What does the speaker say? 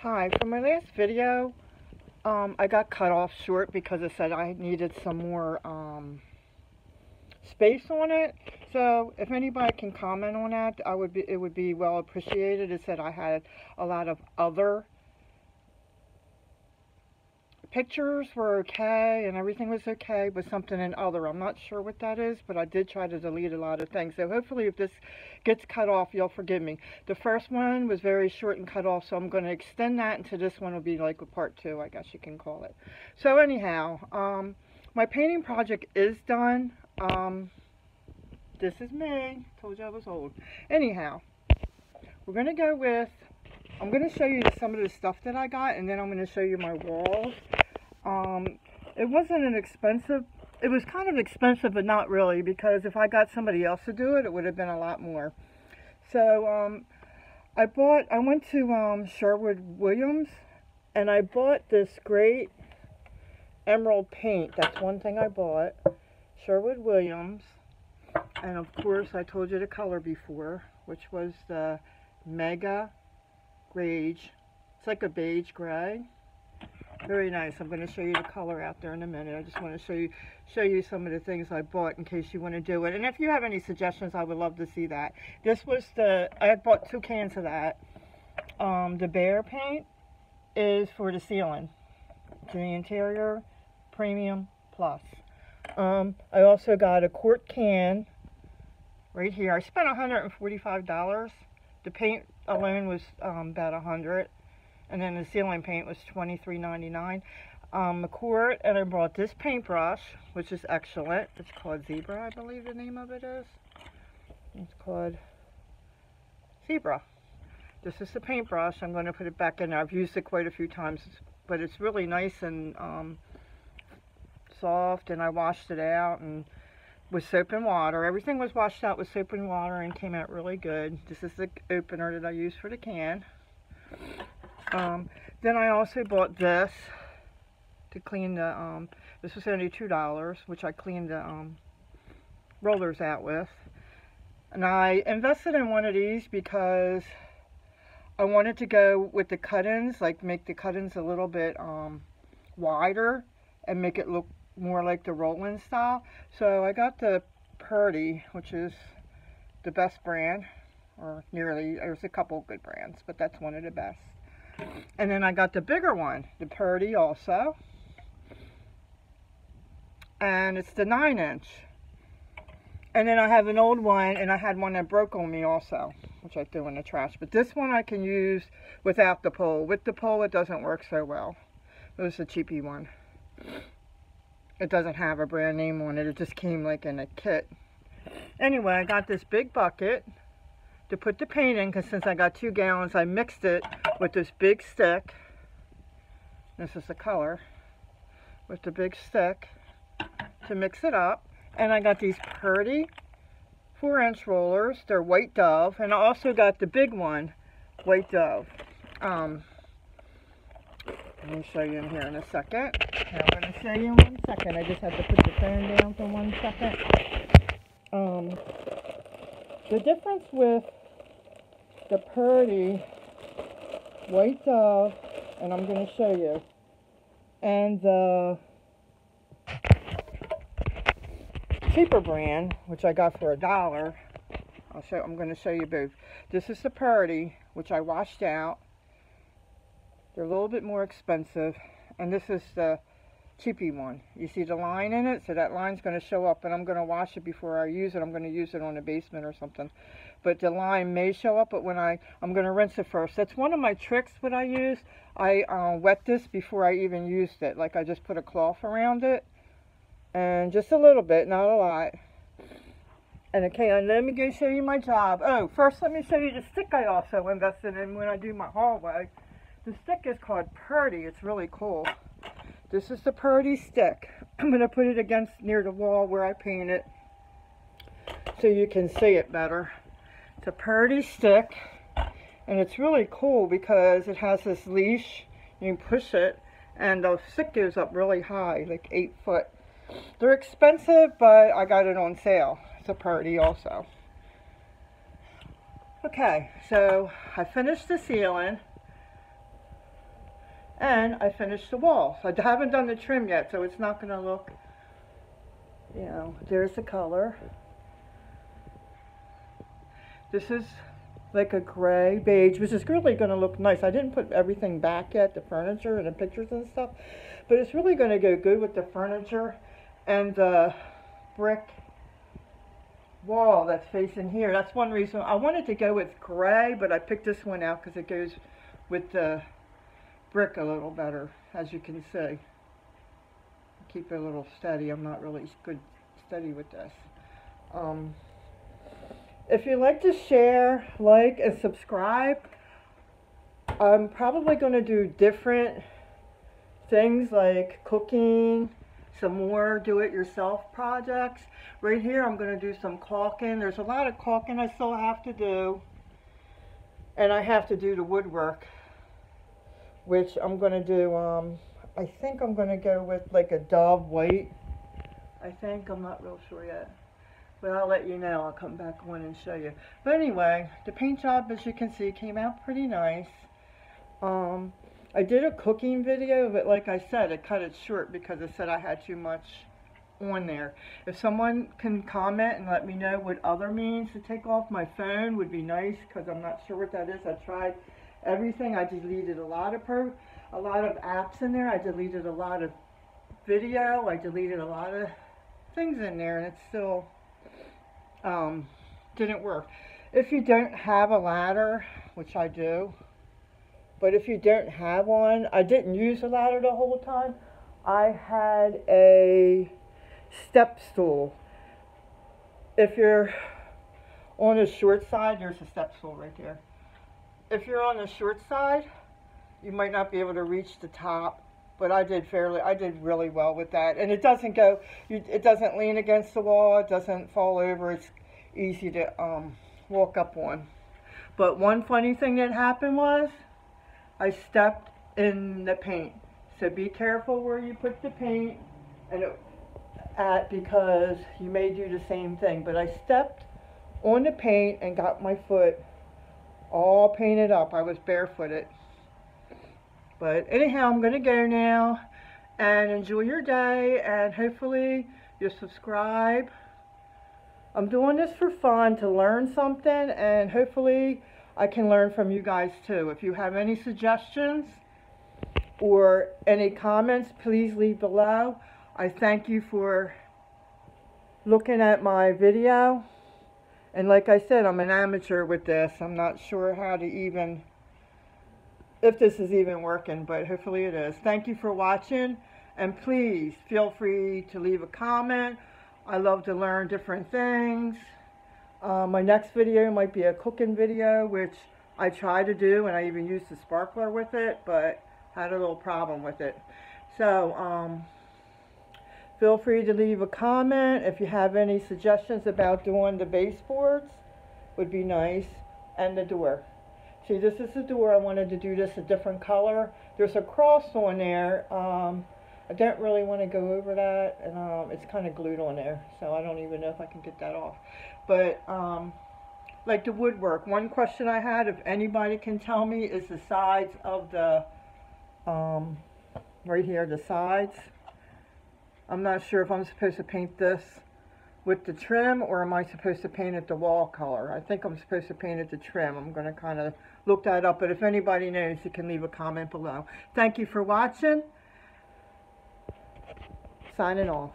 Hi, for my last video, I got cut off short because it said I needed some more space on it. So if anybody can comment on that, it would be well appreciated. It said I had a lot of other pictures were okay and everything was okay, but something in other. I'm not sure what that is, but I did try to delete a lot of things. So hopefully if this gets cut off, you'll forgive me. The first one was very short and cut off, so I'm going to extend that into this one will be like a part 2, I guess you can call it. So anyhow, my painting project is done. This is me. Told you I was old. Anyhow, we're going to go with, I'm going to show you some of the stuff that I got, and then I'm going to show you my walls. It wasn't an expensive, it was kind of expensive, but not really, because if I got somebody else to do it, it would have been a lot more. So, I went to Sherwin-Williams, and I bought this great emerald paint. That's one thing I bought. Sherwin-Williams. And of course, I told you the color before, which was the Mega Beige. It's like a beige gray. Very nice. I'm going to show you the color out there in a minute. I just want to show you some of the things I bought in case you want to do it. And if you have any suggestions, I would love to see that. This was I had bought 2 cans of that. The Behr paint is for the ceiling. To the interior, Premium Plus. I also got a quart can right here. I spent $145. The paint alone was about $100, and then the ceiling paint was $23.99. A quart, and I brought this paintbrush, which is excellent. It's called Zebra, I believe the name of it is. It's called Zebra. This is the paintbrush. I'm going to put it back in there. I've used it quite a few times, but it's really nice and soft, and I washed it out and with soap and water. Everything was washed out with soap and water and came out really good. This is the opener that I use for the can. Then I also bought this to clean the, this was only $2, which I cleaned the rollers out with. And I invested in one of these because I wanted to go with the cut-ins, like make the cut-ins a little bit wider and make it look more like the Roland style. So I got the Purdy, which is the best brand, or nearly. There's a couple good brands, but that's one of the best. And then I got the bigger one, the Purdy also, and it's the 9-inch. And then I have an old one, and I had one that broke on me also, which I threw in the trash. But this one I can use without the pole. With the pole it doesn't work so well. It was a cheapy one. It doesn't have a brand name on it. It just came like in a kit. Anyway, I got this big bucket to put the paint in, because since I got 2 gallons, I mixed it with this big stick. This is the color. With the big stick to mix it up. And I got these Purdy 4-inch rollers. They're White Dove. And I also got the big one, White Dove. Let me show you in here in a second. Okay, I'm going to show you in 1 second. I just have to put the phone down for 1 second. The difference with the Purdy White Dove, and I'm going to show you, and the cheaper brand, which I got for $1, I'm going to show you both. This is the Purdy, which I washed out. They're a little bit more expensive, and this is the cheapy one. You see the line in it, so that line's going to show up, and I'm going to wash it before I use it. I'm going to use it on the basement or something, but the line may show up. But when I'm going to rinse it first. That's one of my tricks. What I use, I wet this before I even used it. Like I just put a cloth around it, and just a little bit, not a lot. And okay, and let me go show you my job. Oh, first let me show you the stick I also invested in when I do my hallway. The stick is called Purdy. It's really cool. This is the Purdy stick. I'm going to put it against near the wall where I painted so you can see it better. It's a Purdy stick, and it's really cool because it has this leash. You can push it, and the stick goes up really high, like 8 foot. They're expensive, but I got it on sale. It's a Purdy also. Okay, so I finished the ceiling. And I finished the wall. So I haven't done the trim yet, so it's not going to look, you know, there's the color. This is like a gray beige, which is really going to look nice. I didn't put everything back yet, the furniture and the pictures and stuff, but it's really going to go good with the furniture and the brick wall that's facing here. That's one reason I wanted to go with gray, but I picked this one out because it goes with the brick a little better, as you can see. Keep it a little steady. I'm not really good steady with this. If you'd like to share, like, and subscribe, I'm probably going to do different things like cooking, some more do-it-yourself projects. Right here I'm going to do some caulking. There's a lot of caulking I still have to do. And I have to do the woodwork, which I'm going to do, I think I'm going to go with like a Dove white. I think, I'm not real sure yet. But I'll let you know. I'll come back on and show you. But anyway, the paint job, as you can see, came out pretty nice. I did a cooking video, but like I said, I cut it short because it said I had too much on there. If someone can comment and let me know what other means to take off my phone would be nice, because I'm not sure what that is. I tried everything. I deleted a lot of apps in there. I deleted a lot of video. I deleted a lot of things in there, and it still didn't work. If you don't have a ladder, which I do, but if you don't have one, I didn't use a ladder the whole time. I had a step stool. If you're on the short side, there's a step stool right there. If you're on the short side, you might not be able to reach the top, but I did really well with that. And it doesn't go, it doesn't lean against the wall, it doesn't fall over, it's easy to walk up on. But one funny thing that happened was, I stepped in the paint. So be careful where you put the paint because you may do the same thing. But I stepped on the paint and got my foot all painted up. I was barefooted. But anyhow, I'm going to go now and enjoy your day, and hopefully you'll subscribe. I'm doing this for fun, to learn something, and hopefully I can learn from you guys too. If you have any suggestions or any comments, please leave below. I thank you for looking at my video. And like I said, I'm an amateur with this. I'm not sure how to even, if this is even working, but hopefully it is. Thank you for watching, and please feel free to leave a comment. I love to learn different things. My next video might be a cooking video, which I try to do, and I even used the sparkler with it, but had a little problem with it. So, feel free to leave a comment. If you have any suggestions about doing the baseboards, would be nice, and the door. See, this is the door. I wanted to do this a different color. There's a cross on there. I don't really want to go over that, and it's kind of glued on there, so I don't even know if I can get that off. But like the woodwork, one question I had, if anybody can tell me, is the sides of the right here, the sides. I'm not sure if I'm supposed to paint this with the trim, or am I supposed to paint it the wall color. I think I'm supposed to paint it the trim. I'm going to kind of look that up, but if anybody knows, you can leave a comment below. Thank you for watching. Signing off.